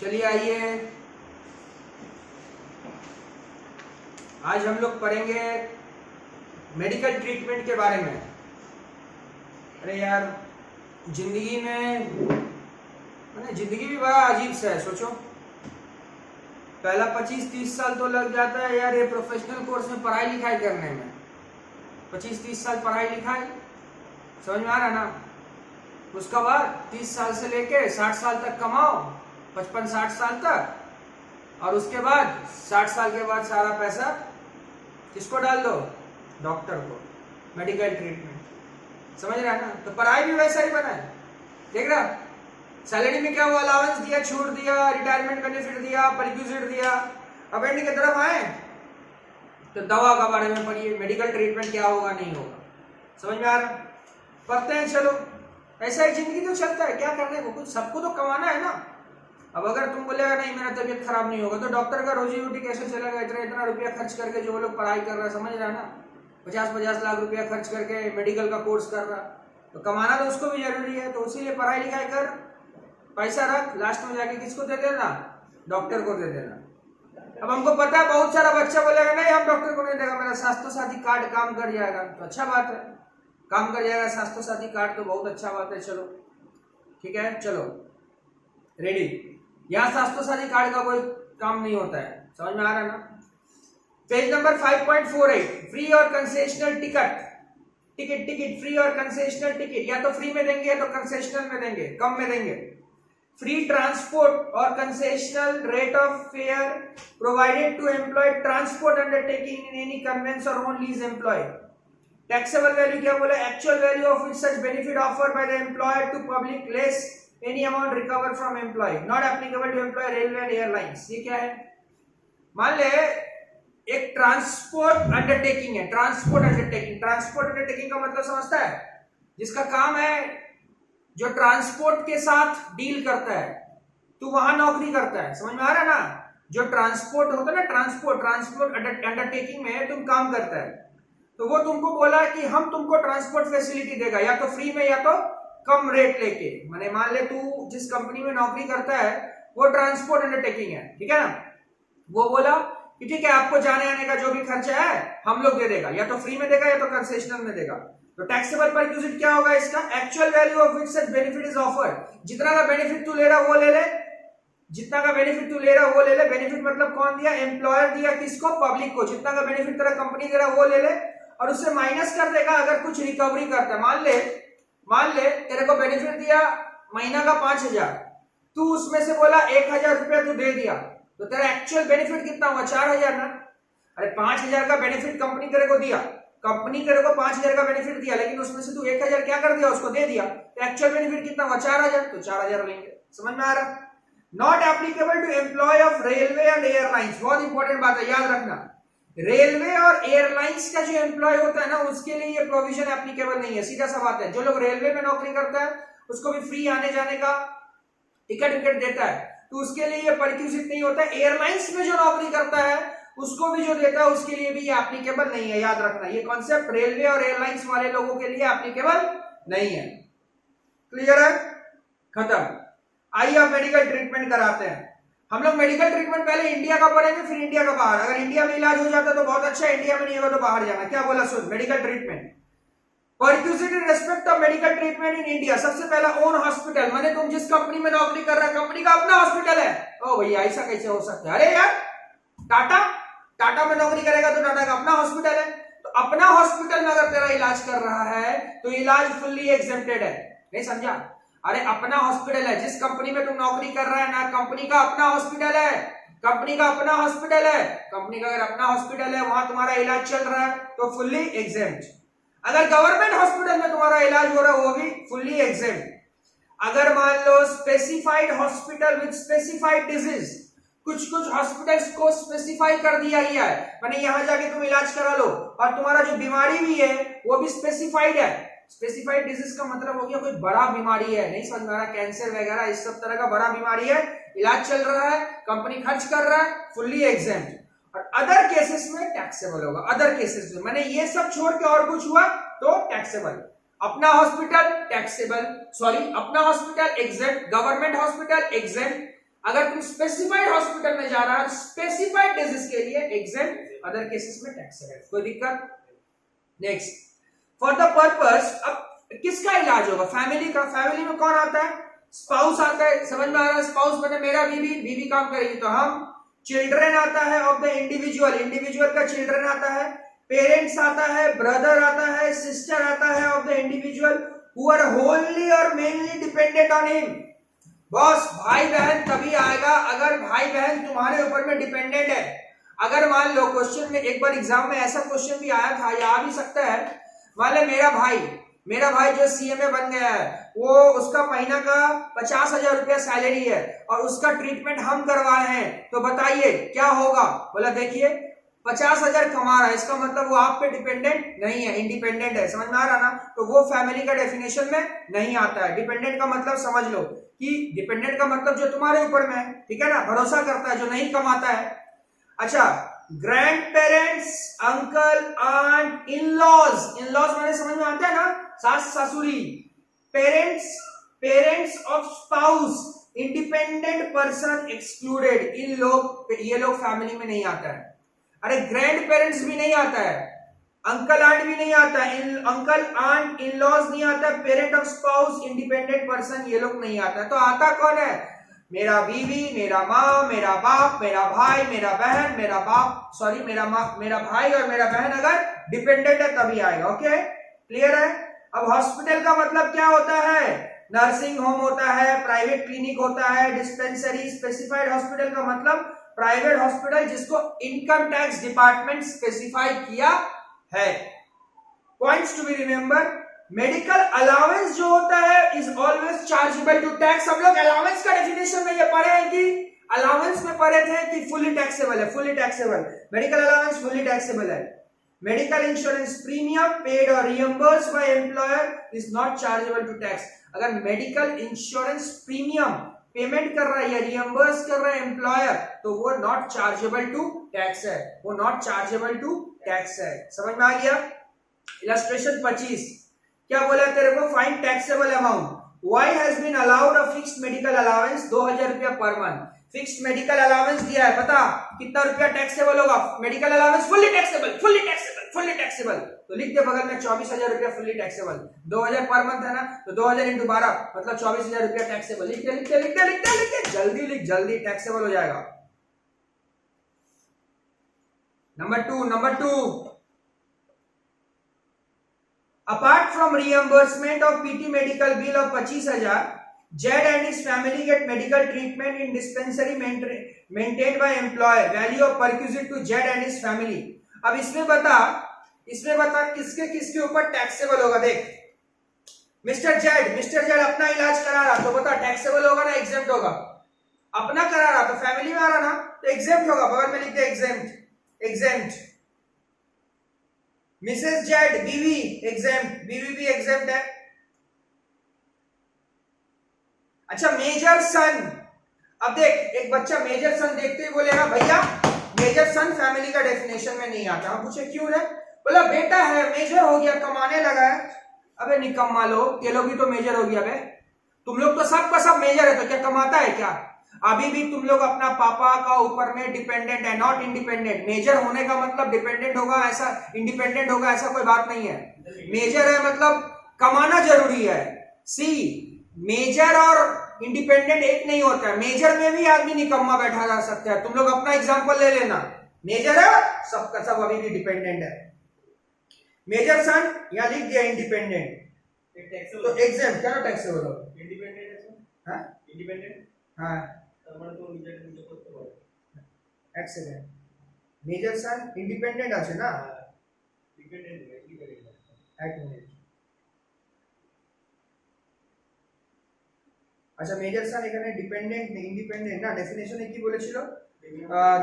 चलिए आइए, आज हम लोग पढ़ेंगे मेडिकल ट्रीटमेंट के बारे में। अरे यार, जिंदगी भी बड़ा अजीब सा है। सोचो, पहला 25-30 साल तो लग जाता है यार ये प्रोफेशनल कोर्स में पढ़ाई लिखाई करने में। 25-30 साल पढ़ाई लिखाई, समझ में आ रहा ना। उसका बाद 30 साल से लेके 60 साल तक कमाओ, 55-60 साल तक, और उसके बाद 60 साल के बाद सारा पैसा किसको डाल दो? डॉक्टर को। मेडिकल ट्रीटमेंट, समझ रहा है ना। तो पढ़ाई भी वैसा ही बना है, देख रहा। सैलरी में क्या हुआ? अलाउंस दिया, छूट दिया, रिटायरमेंट बेनिफिट दिया, परक्यूजिट दिया। अब एंड की तरफ आए तो दवा का बारे में पढ़िए, मेडिकल ट्रीटमेंट क्या होगा नहीं होगा, समझ में आ रहा। पढ़ते हैं, चलो। ऐसा ही जिंदगी तो चलता है, क्या करने को, कुछ सबको तो कमाना है ना। अब अगर तुम बोलेगा नहीं मेरा तबीयत खराब नहीं होगा, तो डॉक्टर का रोजी रोटी कैसे चलेगा? इतना रुपया खर्च करके जो लोग पढ़ाई कर रहा है, समझ रहा है ना, 50-50 लाख रुपया खर्च करके मेडिकल का कोर्स कर रहा, तो कमाना तो उसको भी जरूरी है। तो उसीलिए पढ़ाई लिखाई कर, पैसा रख, लास्ट में जाके किसको दे देना? डॉक्टर को दे देना। अब हमको पता है बहुत सारा बच्चा बोलेगा नहीं हम डॉक्टर को नहीं देगा, मेरा स्वास्थ्य साथी कार्ड काम कर जाएगा। तो अच्छा बात है, काम कर जाएगा स्वास्थ्य साथी कार्ड, तो बहुत अच्छा बात है। चलो ठीक है, चलो रेडी। यहाँ स्वास्थ्य साथी कार्ड का कोई काम नहीं होता है, समझ में आ रहा है ना। पेज नंबर 5.48, फ्री और कंसेशनल टिकट फ्री और कंसेशनल टिकट, या तो फ्री में देंगे या तो कंसेशनल में देंगे, कम में देंगे। फ्री ट्रांसपोर्ट और concessional rate of fare provided to employ transport undertaking in any conveyance और own lease employ. Taxable value क्या बोला? Actual value of which such benefit offered by the employer to public less any amount recover from employ, not applicable to employ railway and airlines. ये क्या है? मान ले एक transport undertaking है, transport undertaking का मतलब समझता है? जिसका काम है जो ट्रांसपोर्ट के साथ डील करता है, तू वहां नौकरी करता है, समझ में आ रहा है ना। जो ट्रांसपोर्ट होता है ना, ट्रांसपोर्ट अंडरटेकिंग में तुम काम करता है, तो वो तुमको बोला कि हम तुमको ट्रांसपोर्ट फैसिलिटी देगा, या तो फ्री में या तो कम रेट लेके। माने मान ले तू जिस कंपनी में नौकरी करता है वो ट्रांसपोर्ट अंडरटेकिंग है, ठीक है ना। वो बोला कि ठीक है आपको जाने आने का जो भी खर्चा है हम लोग दे देगा, या तो फ्री में देगा या तो कंसेशनल में देगा। तो टैक्सेबल परक्यूजिट क्या होगा इसका? Actual value of which such benefit is offered. जितना का बेनिफिट तू ले रहा वो ले ले, जितना का बेनिफिट तू ले रहा वो ले ले। बेनिफिट मतलब कौन दिया? एम्प्लॉयर दिया, किसको? पब्लिक को। जितना का बेनिफिट तेरा कंपनी दे रहा वो ले ले, और उससे माइनस कर देगा अगर कुछ रिकवरी करता है। मान ले तेरे को बेनिफिट दिया महीना का 5000, तू उसमें से बोला 1000 रुपया तू दे दिया, तो तेरा एक्चुअल बेनिफिट कितना हुआ? 4000 ना। अरे 5000 का बेनिफिट कंपनी तेरे को दिया, कंपनी तेरे को 5000 का बेनिफिट दिया, लेकिन उसमें से तू 1000 क्या कर दिया? उसको दे दिया, तो एक्चुअल बेनिफिट कितना हुआ? 4000, तो 4000 लेंगे। समझ में आ रहा? Not applicable to employ of railway and airlines, बहुत इंपॉर्टेंट बात है, याद रखना। रेलवे और एयरलाइंस का जो एम्प्लॉय होता है ना, उसके लिए ये प्रोविजन एप्लीकेबल नहीं है। सीधा सा बात है, जो लोग रेलवे में नौकरी करता है उसको भी फ्री आने जाने का टिकट विकेट देता है, तो उसके लिए ये परक्यूजिट नहीं होता है। एयरलाइंस में जो नौकरी करता है उसको भी जो देता है उसके लिए भी ये एप्लीकेबल नहीं है, याद रखना। ये कॉन्सेप्ट रेलवे और एयरलाइंस वाले लोगों के लिए एप्लीकेबल नहीं है। क्लियर है? खत्म। आइए अब मेडिकल ट्रीटमेंट कराते हैं। हम लोग मेडिकल ट्रीटमेंट पहले इंडिया का पढ़ेंगे, फिर इंडिया का बाहर। अगर इंडिया में इलाज हो जाता तो बहुत अच्छा है, इंडिया में नहीं होगा तो बाहर जाना। क्या बोला? सुन, medical treatment perquisite in respect of medical treatment in India. सबसे पहला ओन हॉस्पिटल, माने तुम जिस कंपनी में नौकरी कर रहा है कंपनी का अपना हॉस्पिटल है। ओ भैया ऐसा कैसे हो सकता है? अरे यार टाटा में नौकरी करेगा तो टाटा का अपना हॉस्पिटल है, तो अपना हॉस्पिटल में अगर तेरा इलाज कर रहा है तो इलाज फुल्ली एग्जेम्प्टेड है। नहीं समझा? अरे अपना हॉस्पिटल है, जिस कंपनी में तुम नौकरी कर रहा है ना, कंपनी का अपना हॉस्पिटल है, कंपनी का अपना हॉस्पिटल है। कंपनी का अगर अपना हॉस्पिटल है, वहां तुम्हारा इलाज चल रहा है तो फुल्ली एग्जेम्प्ट। अगर गवर्नमेंट हॉस्पिटल में तुम्हारा इलाज हो रहा है वो भी फुल्ली एग्जेम्प्ट। अगर मान लो specified hospital with specified disease, कुछ हॉस्पिटल्स को स्पेसिफाई कर दिया गया है, माने यहां जाके तुम इलाज करा लो, और तुम्हारा जो बीमारी भी है वो भी स्पेसिफाइड है। स्पेसिफाइड डिजीज का मतलब हो गया कोई बड़ा बीमारी है, नहीं समझ में आ रहा? कैंसर वगैरह इस सब तरह का बड़ा बीमारी है, इलाज चल रहा है, कंपनी खर्च कर रहा है, फुल्ली एग्जेम्प्ट। और अदर केसेस में टैक्सेबल होगा। अदर केसेस में माने ये सब छोड़ के और कुछ हुआ तो टैक्सेबल। अपना हॉस्पिटल टैक्सेबल, सॉरी अपना hospital exempt, government hospital exempt, अगर तुम स्पेसिफाइड हॉस्पिटल में जा रहा है स्पेसिफाइड डिजीज के लिए एग्जेम्प्ट, अदर केसेस में टैक्स है, कोई दिक्कत। नेक्स्ट, फॉर द पर्पस, अब किसका इलाज होगा? फैमिली का। फैमिली में कौन आता है? स्पाउस आता है, समझ में आ रहा है? स्पाउस मैंने मेरा बीवी, बीवी काम करेगी तो हम। चिल्ड्रन आता है ऑफ द इंडिविजुअल, इंडिविजुअल का चिल्ड्रन आता है। पेरेंट्स आता है, ब्रदर आता है, सिस्टर आता है of the individual who are wholly और mainly dependent on him. Boss, भाई बहन तभी आएगा अगर भाई बहन तुम्हारे ऊपर में डिपेंडेंट है। अगर मान लो क्वेश्चन में एक बार एग्जाम में ऐसा क्वेश्चन भी आया था, या आ भी सकता है, मान लो मेरा भाई जो सीएमए बन गया है, वो उसका महीना का 50,000 रुपया सैलरी है और उसका ट्रीटमेंट हम करवा रहे हैं, तो बताइए क्या होगा? बोला देखिए 50,000 कमा रहा है, इसका मतलब वो आप पे डिपेंडेंट नहीं है, इंडिपेंडेंट है। समझ में आ रहा ना? तो वो फैमिली का डेफिनेशन में नहीं आता है। डिपेंडेंट का मतलब समझ लो कि डिपेंडेंट का मतलब जो तुम्हारे ऊपर में है, ठीक है ना, भरोसा करता है, जो नहीं कमाता है। अच्छा, grandparents, uncle, aunt, in laws, in laws मैंने समझ में आता है ना, सास ससुरी। Parents, parents of spouse, independent person excluded, इन लोग, ये लोग फैमिली में नहीं आता है। अरे ग्रैंड पेरेंट्स भी नहीं आता है, अंकल आंट भी नहीं आता है, अंकल आंट इन लॉज नहीं आता है, parent of spouse, independent person, ये लोग नहीं आता है। तो आता कौन है? मेरा बीवी, मेरा माँ, मेरा बाप, मेरा भाई, मेरा बहन, मेरा बाप, सॉरी मेरा माँ, मेरा भाई और मेरा बहन अगर डिपेंडेंट है तभी आएगा। ओके, क्लियर है? अब हॉस्पिटल का मतलब क्या होता है? नर्सिंग होम होता है, प्राइवेट क्लिनिक होता है, डिस्पेंसरी। स्पेसिफाइड हॉस्पिटल का मतलब प्राइवेट हॉस्पिटल जिसको इनकम टैक्स डिपार्टमेंट स्पेसिफाई किया है। Points to be remember, medical allowance जो होता है is always chargeable to tax. हम लोग अलाउंस का डेफिनेशन में ये पढ़े हैं कि अलाउंस में पढ़े थे कि फुली टैक्सेबल है, fully taxable, medical allowance fully taxable है। मेडिकल इंश्योरेंस प्रीमियम पेड और reimbursed by employer is not chargeable to tax. अगर मेडिकल इंश्योरेंस प्रीमियम पेमेंट कर रहा है या रियम्बर्स कर रहा है एम्प्लॉयर, तो वो नॉट चार्जेबल टू टैक्स है, वो नॉट चार्जेबल टू टैक्स है। समझ में आ गया? इलस्ट्रेशन 25 क्या बोला तेरे को? Find taxable amount. Why has been allowed a fixed medical allowance 2,000 रुपया per month. Fixed medical allowance दिया है, पता कितना रुपया टैक्सेबल होगा? Medical allowance fully taxable, fully taxable, fully taxable. तो लिख दे बगल में 24,000 रुपया फुल्ली टैक्सेबल। 2,000 पर मंथ है ना, तो 2,000 इंटू 12 मतलब 24,000 रुपया टैक्सेबल। लिख दे, लिख दे, लिख दे, लिख दे, लिख दे, जल्दी लिख, जल्दी टैक्सेबल हो जाएगा। Number two, apart from reimbursement of PT medical bill of 25,000, Jed and his family get medical treatment in dispensary maintained by employer. Value of perquisite to Jed and his family. अब इसमें बता किसके किसके ऊपर taxable होगा? देख, mister Z अपना इलाज करा रहा तो बता टैक्सेबल होगा ना एग्जेम्प्ट होगा? अपना करा रहा तो फैमिली में आ रहा ना, तो एग्जेम्प्ट होगा। बगल में लिख दे एग्जेम्प्ट, एग्जेम्प्ट। मिसेस जेड बीवी एग्जेम्प्ट, बीवी भी एग्जेम्प्ट है। अच्छा, मेजर सन, अब देख एक बच्चा मेजर सन देखते ही बोलेगा भैया मेजर सन फैमिली का डेफिनेशन में नहीं आता। हम पूछे क्यों रे? बोला बेटा है, मेजर हो गया, कमाने लगा है। अबे निकम्मा लोग, ये लोग भी तो मेजर हो गया बे। तुम लोग तो सबका सब मेजर है, तो क्या कमाता है क्या? अभी भी तुम लोग अपना पापा का ऊपर में डिपेंडेंट है, नॉट इंडिपेंडेंट। मेजर होने का मतलब डिपेंडेंट होगा ऐसा, इंडिपेंडेंट होगा ऐसा कोई बात नहीं है। मेजर है मतलब कमाना जरूरी है। सी, मेजर और इंडिपेंडेंट एक नहीं होता है। मेजर में भी आदमी निकम्मा बैठा जा सकता है। तुम लोग अपना एग्जांपल ले लेना, मेजर है सबका सब अभी भी डिपेंडेंट है। मेजर सन यहां लिख दिया इंडिपेंडेंट, तो एग्जाम क्या टैक्सेबल हो? इंडिपेंडेंट है, हां इंडिपेंडेंट, हां एक्सीलेंट। मेजर सन इंडिपेंडेंट আছে না? ডিপেন্ডেন্ট है, কি করেगा? এক মিনিট। আচ্ছা, মেজর सन এখানে ডিপেন্ডেন্ট নেই, ইন্ডিপেন্ডেন্ট না। ডেফিনেশনে কি বলেছিল?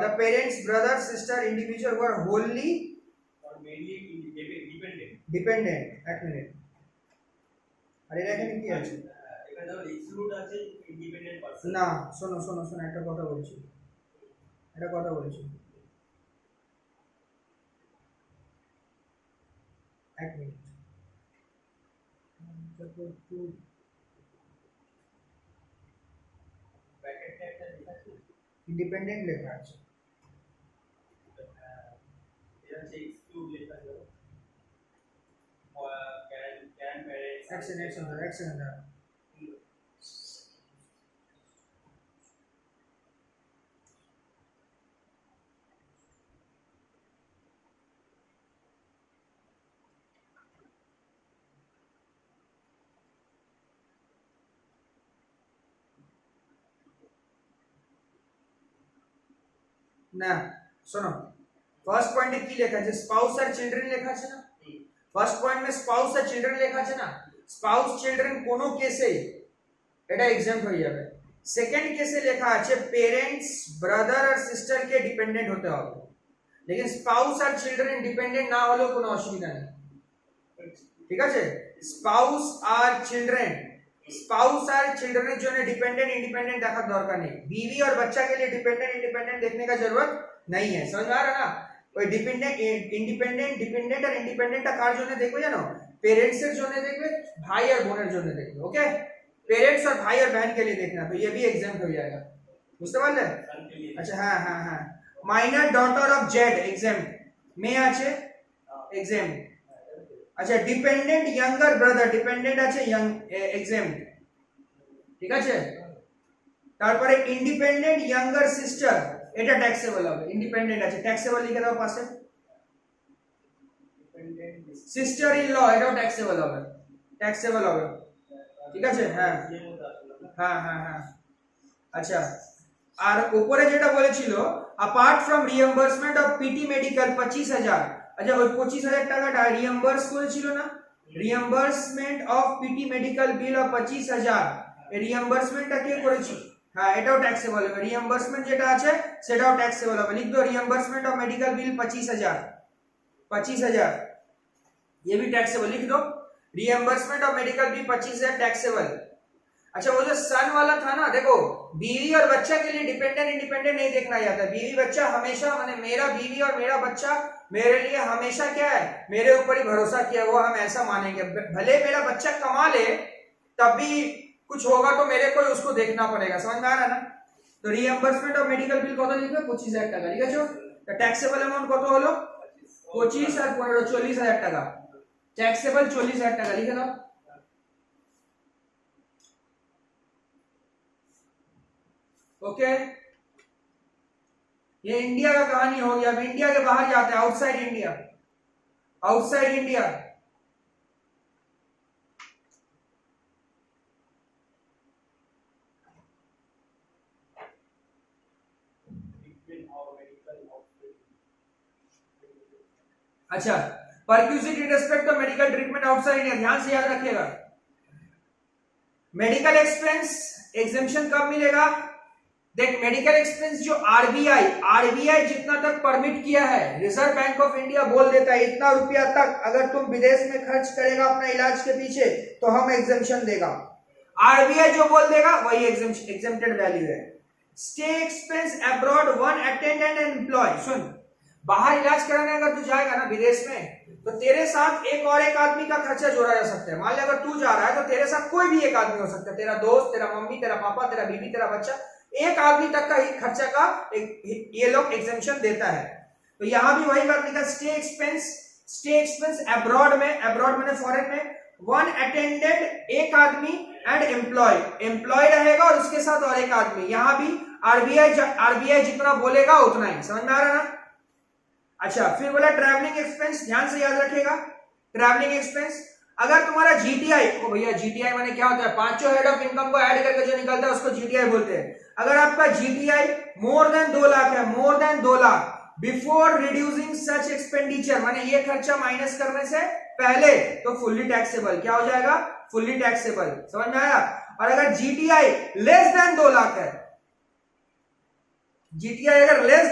the parents, brother, sister, individual who are wholly or mainly dependent। এক মিনিট, আরে এখানে কি আছে? এখানে এক্সক্লুড আছে ইন্ডিপেন্ডেন্ট পারসন না। শোনো শোনো শোনো, একটা কথা বলছি, এক মিনিট। ব্র্যাকেটে একটা লেখা इंडिपेंडेंट लेखा है एक्शन না শোনো ফার্স্ট পয়েন্টে কি লেখা আছে স্পাউস আর চিলড্রেন লেখা আছে না ফার্স্ট পয়েন্ট में স্পাউস আর চিলড্রেন লেখা আছে না স্পাউস চিলড্রেন কোনো কেসে এটা এক্সাম্পট হয়ে যাবে সেকেন্ড কেসে লেখা আছে पेरेंट्स ब्रदर আর সিস্টার কে ডিপেন্ডেন্ট হতে হবে लेकिन স্পাউস আর চিলড্রেন ডিপেন্ডেন্ট না হলেও কোনো অসুবিধা নেই ঠিক আছে স্পাউস আর চিলড্রেন स्पाउस और चिल्ड्रन जो ने डिपेंडेंट इंडिपेंडेंट देखा दरकार नहीं बीवी और बच्चा के लिए डिपेंडेंट इंडिपेंडेंट देखने का जरूरत नहीं है समझ में आ रहा ना कोई डिपेंडेंट डिपेंडेंट और इंडिपेंडेंट का कार जो ने देखो जानो पेरेंट्स से जो ने देखो भाई और बहन जो ने देखो ओके पेरेंट्स और भाई और बहन के लिए देखना तो ये भी एग्जाम हो जाएगा बुझते पारले अच्छा हाँ हाँ हाँ minor daughter of Z exam में আছে एग्जाम अच्छा डिपेंडेंट यंगर ब्रदर डिपेंडेंट আছে यंग एग्जाम ঠিক আছে তারপরে ইন্ডিপেন্ডেন্ট ইয়াঙ্গার সিস্টার এটা ট্যাক্সেবল হবে ইন্ডিপেন্ডেন্ট আছে ট্যাক্সেবল লিখে দাও পাশে সিস্টার ইন ল এটাও ট্যাক্সেবল হবে ঠিক আছে হ্যাঁ হ্যাঁ হ্যাঁ হ্যাঁ আচ্ছা আর উপরে যেটা বলেছিল apart from reimbursement of PT medical 25000 अच्छा ওই 25000 টাকাটা রিএম্বার্স করেছিল না reimbursement of PT medical bill of 25000 এই রিএম্বার্সমেন্টটা কে করেছিল হ্যাঁ এটাও ট্যাক্সেবল হবে রিএম্বার্সমেন্ট যেটা আছে সেটাও ট্যাক্সেবল হবে লিখ दो रिएम्बार्समेंट ऑफ मेडिकल बिल 25000 ये भी टैक्सेबल लिख दो reimbursement of medical bill 25000 taxable अच्छा वो जो सन वाला था ना देखो बीवी और बच्चा के लिए डिपेंडेंट इंडिपेंडेंट नहीं देखना जाता बीवी बच्चा हमेशा माने मेरा बीवी और मेरा बच्चा मेरे लिए हमेशा क्या है मेरे ऊपर ही भरोसा किया हुआ हम ऐसा मानेंगे भले मेरा बच्चा कमा ले तब भी कुछ होगा तो मेरे को उसको देखना पड़ेगा समझ में आ रहा है ना तो रिएम्बर्समेंट ऑफ मेडिकल बिल কত লিখবে 25000 টাকা ঠিক আছে তো ট্যাক্সেবল অ্যামাউন্ট কত হলো 25 আর 15 40000 টাকা टैक्सेबल 40000 টাকা লিখে দাও ओके ये इंडिया का कहानी हो गया अब इंडिया के बाहर जाते हैं आउटसाइड इंडिया अच्छा perquisite in respect of medical treatment outside India ध्यान से याद रखिएगा मेडिकल एक्सपेंस एग्जेम्पशन कब मिलेगा देख मेडिकल एक्सपेंस जो आरबीआई जितना तक परमिट किया है रिजर्व बैंक ऑफ इंडिया बोल देता है इतना रुपया तक अगर तुम विदेश में खर्च करेगा अपना इलाज के पीछे तो हम एग्जेम्पशन देगा आरबीआई जो बोल देगा वही एग्जेम्प्टेड वैल्यू है stay expense abroad one attendant and employ सुन बाहर इलाज कराने अगर तू जाएगा ना विदेश में तो तेरे साथ एक आदमी का खर्चा जोड़ा जा सकता है मान ले अगर तू जा रहा है तो तेरे साथ कोई भी एक आदमी हो सकता है तेरा दोस्त तेरा मम्मी तेरा पापा तेरा बीवी तेरा बच्चा एक आदमी तक का खर्चा का ये लोग एग्जेम्पशन देता है तो यहां भी वही बात लिखा स्टे एक्सपेंस अब्रॉड में फॉरेन में वन अटेंडेंट एक आदमी एंड एम्प्लॉय रहेगा और उसके साथ और एक आदमी यहां भी आरबीआई जितना बोलेगा उतना ही समझ में आ रहा ना अच्छा फिर बोला ट्रैवलिंग एक्सपेंस ध्यान से याद रखिएगा ट्रैवलिंग एक्सपेंस अगर तुम्हारा जीटीआई ओ भैया जीटीआई माने क्या होता है पांचों हेड ऑफ इनकम को ऐड करके जो निकलता है उसको जीटीआई बोलते हैं अगर आपका जीटीआई मोर देन 2 लाख है more than 2 lakh before reducing such expenditure माने ये खर्चा माइनस करने से पहले तो फुल्ली टैक्सेबल क्या हो जाएगा फुल्ली टैक्सेबल समझ में आया और अगर जीटीआई लेस देन 2 लाख है जीटीआई अगर less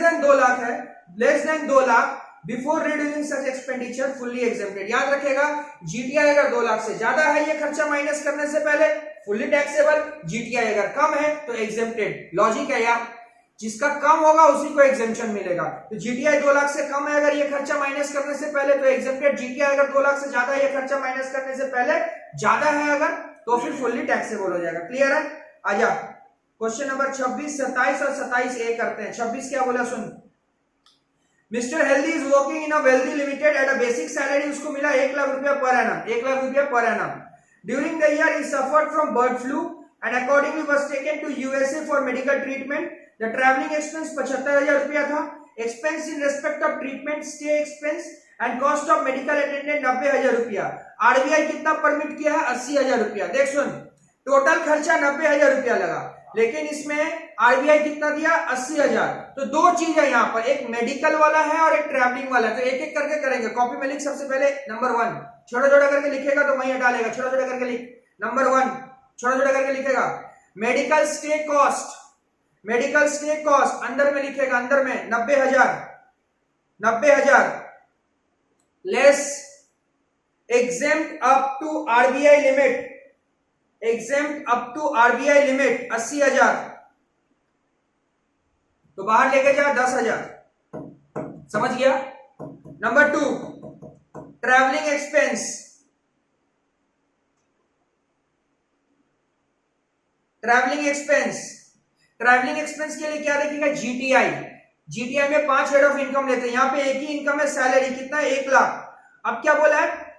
than 2 lakh before reducing such expenditure fully exempted याद रखिएगा जीटीआई अगर 2 लाख से ज्यादा है ये खर्चा माइनस करने से पहले फुल्ली टैक्सेबल जीटीआई अगर कम है तो एग्जेम्प्टेड लॉजिक है यार जिसका कम होगा उसी को एग्जेम्पशन मिलेगा तो जीटीआई 2 लाख से कम है अगर ये खर्चा माइनस करने से पहले तो एग्जेम्प्टेड जीटीआई अगर 2 लाख से ज्यादा ये खर्चा माइनस करने से पहले ज्यादा है अगर तो फिर फुल्ली टैक्सेबल हो जाएगा क्लियर है आजा क्वेश्चन नंबर 26, 27 और 27 ए करते हैं। 26 क्या बोला सुन। Mister Healthy is working in a Wealthy Limited at a basic salary, उसको मिला 1 लाख रुपया पर एनम, 1 लाख रुपया per annum. During the year he suffered from bird flu and accordingly was taken to USA for medical treatment. The travelling expense 75,000 रुपया था। Expense in respect of treatment, stay expense and cost of medical attendant 90,000 रुपया। RBI कितना permit किया है? 80,000 रुपया। देख सुन, total खर्चा 90,000 रुपया लगा, लेकिन इसमें आरबीआई कितना दिया? 80,000। तो दो चीज है यहाँ पर, एक मेडिकल वाला है और एक ट्रैवलिंग वाला है। तो एक एक करके करेंगे। कॉपी में लिख सबसे पहले नंबर 1, छोटा छोटा करके लिखेगा तो वहीं हटा लेगा। छोटा छोटा करके लिख। नंबर 1 छोटा छोटा करके लिखेगा। Medical stay cost, medical stay cost अंदर में लिखेगा, अंदर में 90,000, 90,000 less exempt up to RBI limit, exempt up to RBI limit 80,000, तो बाहर लेके जा 10,000। समझ गया? Number 2 travelling expense, travelling expense, travelling expense के लिए क्या देखिएगा? जीटीआई, जीटीआई में 5 हेड ऑफ इनकम लेते हैं। यहां पे एक ही इनकम है, सैलरी कितना है? 1 लाख। अब क्या बोला है?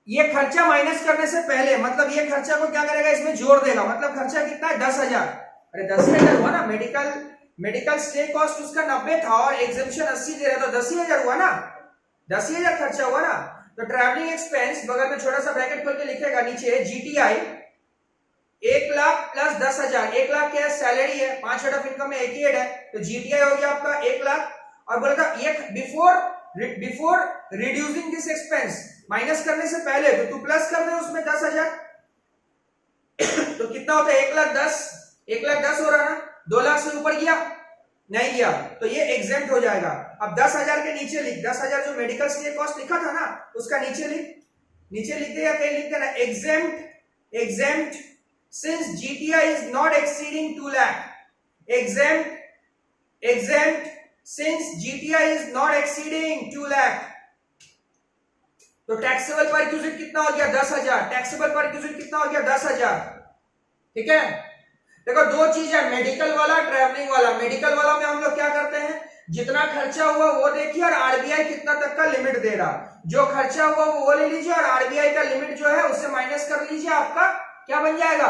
ये खर्चा माइनस करने से पहले, मतलब ये खर्चा को क्या करेगा? इसमें जोड़ देगा। मतलब खर्चा कितना है? 10,000। अरे 10,000 हुआ ना। मेडिकल स्टे कॉस्ट उसका 90 था और एग्जेम्पशन 80 दे रहा था, 10,000 हुआ ना, 10,000 खर्चा हुआ ना। तो ट्रैवलिंग एक्सपेंस बगल में छोटा सा ब्रैकेट खोल के लिखेगा नीचे, जीटीआई 1 लाख प्लस 10,000। 1 लाख क्या है? सैलरी है। 5 हेड ऑफ इनकम में एक ही हेड है, तो जीटीआई हो गया आपका 1 लाख। और बोला था ये before reducing this expense, minus करने से पहले, तो तू प्लस कर दे उसमें 10,000। तो कितना होता है? 1,10,000, 1,10,000 हो रहा ना। 2 लाख से ऊपर गया? नहीं गया, तो ये एग्जेम्प्ट हो जाएगा। अब 10,000 के नीचे लिख, 10,000 जो मेडिकल स्टे कॉस्ट लिखा था ना, उसका नीचे लिख, नीचे लिख दे या कहीं लिख देना, exempt since GTI is not exceeding 2 lakh, exempt since GTI is not exceeding 2 lakh। तो टैक्सेबल परक्यूजिट कितना हो गया? 10,000। टैक्सेबल परक्यूजिट कितना हो गया? 10,000। ठीक है? देखो दो चीज है, मेडिकल वाला, ट्रैवलिंग वाला। मेडिकल वाला में हम लोग क्या करते हैं? जितना खर्चा हुआ वो देखिए और आरबीआई कितना तक का लिमिट दे रहा। जो खर्चा हुआ वो ले लीजिए और आरबीआई का लिमिट जो है उससे माइनस कर लीजिए, आपका क्या बन जाएगा?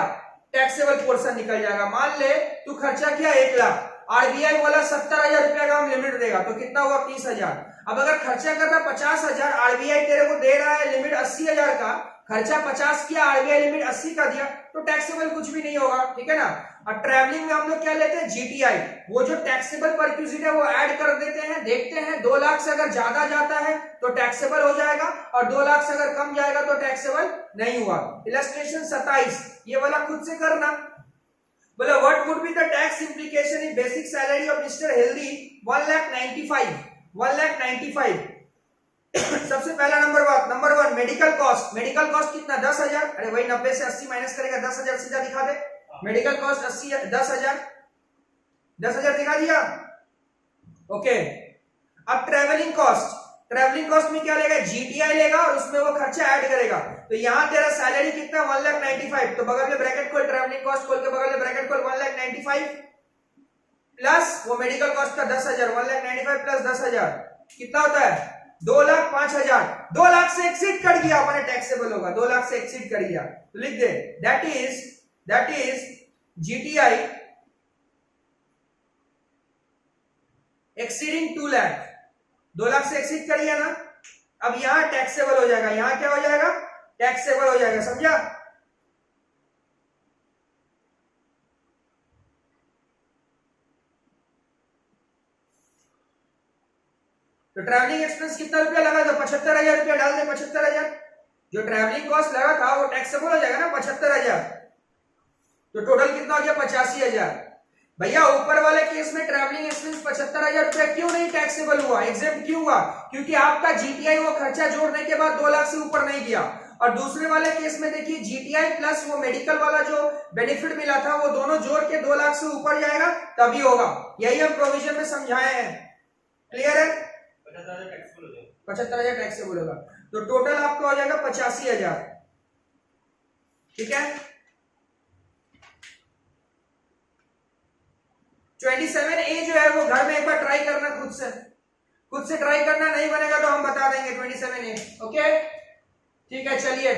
टैक्सेबल पोर्शन निकल जाएगा। मान ले तू खर्चा किया 1 लाख, आरबीआई वाला 70,000 रुपया का हम लिमिट देगा, तो कितना हुआ? 30,000। अब अगर खर्चा कर रहा 50,000, आरबीआई तेरे को दे रहा है लिमिट 80,000 का, खर्चा 50 किया, आरबीआई लिमिट 80 का दिया, तो टैक्सेबल कुछ भी नहीं होगा। ठीक है ना? और ट्रैवलिंग में हम लोग क्या लेते हैं? जीटीआई, वो जो टैक्सेबल परक्यूजिट है वो ऐड कर देते हैं, देखते हैं 2 लाख से अगर ज्यादा जाता है तो टैक्सेबल हो जाएगा और 2 लाख से अगर कम जाएगा तो टैक्सेबल नहीं हुआ। इलस्ट्रेशन 27 ये वाला खुद से करना। बोला what would be the tax implication in basic salary of mister healthy? 1,95,000। सबसे पहला number 1 medical cost. Medical cost कितना? 10,000। अरे वही 90 से 80 माइनस करेगा, 10,000 सीधा दिखा दे। मेडिकल कॉस्ट 80, 10,000 दिखा दिया। ओके, अब ट्रैवलिंग कॉस्ट, ट्रैवलिंग कॉस्ट में क्या लेगा? जीटीआई लेगा और उसमें वो खर्चा ऐड करेगा। तो यहां तेरा सैलरी कितना? 1,95,000, तो बगल में ब्रैकेट खोल, ट्रैवलिंग कॉस्ट खोल के बगल में ब्रैकेट खोल, 1,95,000 प्लस वो मेडिकल कॉस्ट का 10,000। 1,95,000 प्लस 10,000 कितना होता है? 2,05,000। 2 लाख से एक्सीड कर गया, अपने टैक्सेबल होगा। 2 लाख से एक्सीड कर गया तो लिख दे that is GTI exceeding 2 lakh. 2 lakh से एक्सीड कर गया ना। अब यहां टैक्सेबल हो जाएगा, यहां क्या हो जाएगा? टैक्सेबल हो जाएगा। समझा? तो ट्रैवलिंग एक्सपेंस कितना रुपया लगा? तो 75,000 रुपया डाल दे। 75,000 जो ट्रैवलिंग कॉस्ट लगा था वो टैक्सेबल हो जाएगा ना, 75,000। तो टोटल कितना हो गया? 85,000। भैया ऊपर वाले केस में ट्रैवलिंग एक्सपेंस 75,000 रुपया क्यों नहीं टैक्सेबल हुआ, एग्जेम्प्ट क्यों हुआ? क्योंकि आपका जीटीआई वो खर्चा जोड़ने के बाद 2 लाख से ऊपर नहीं गया। और दूसरे वाले केस में देखिए जीटीआई प्लस वो मेडिकल वाला जो बेनिफिट मिला था वो दोनों जोड़ के 2 लाख से ऊपर जाएगा तभी होगा। यही हम प्रोविजन में समझाए हैं। क्लियर है? 75,000 टैक्सेबल होगा, तो टोटल आपका हो जाएगा 85,000। ठीक है? 27A जो है वो घर में एक बार ट्राई करना, खुद से ट्राई करना, नहीं बनेगा तो हम बता देंगे 27A। ओके ठीक है, चलिए